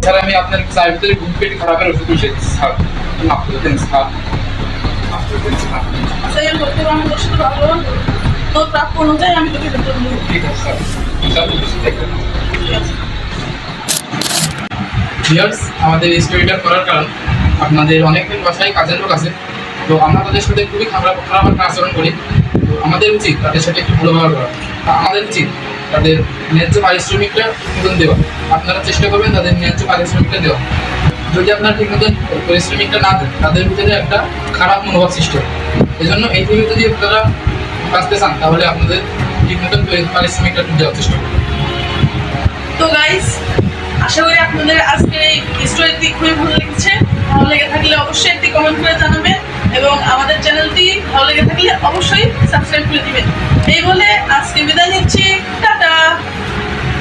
Sir আমি আপনার চায়ের ভিতরে ঘুম পেট খারাপের ওষুধ মিশে দিচ্ছি স্যার, মাফ করে দেন স্যার। আচ্ছা এর করতে আমি তোর সাথে ভালো তোর প্রাপ্য অনুযায়ী আমি তোকে বেতন দেবো। ঠিক আছে স্যার, স্যার দেখবেন। ঠিক আছে। ভিউয়ার্স, আমাদের এই স্টোরিটা করার কারণ আপনাদের অনেকদিন বাসায় কাজের লোক আছে, তো আমরা তাদের সাথে খুবই খারাপ খারাপ একটা আচরণ করি। তো আমাদের উচিত তাদের সাথে একটু ভালো ব্যবহার করা, আমাদের উচিত তাদের ন্যায্য পারিশ্রমিকটা মতন দেওয়া। আপনারা চেষ্টা করবেন তাদের ন্যায্য পারিশ্রমিকটা দেওয়া। যদি আপনারা ঠিক মতন পারিশ্রমিকটা না দেন, তাদের ভিতরে একটা খারাপ মনোভাব সৃষ্টি হয়। এই জন্য এই থেকে যদি আপনারা বাঁচতে চান, তাহলে আপনাদের ঠিক মতন পারিশ্রমিকটা দেওয়ার চেষ্টা করবেন। তো গাইস, আশা করি আপনাদের আজকের এই স্টোরিটি খুবই ভালো লেগেছে। ভালো লেগে থাকলে অবশ্যই একটি কমেন্ট করে জানাবেন এবং আমাদের চ্যানেলটি ভালো লেগে থাকলে অবশ্যই সাবস্ক্রাইব করে দিবেন। এই বলে আজকে বিদায় নিচ্ছি।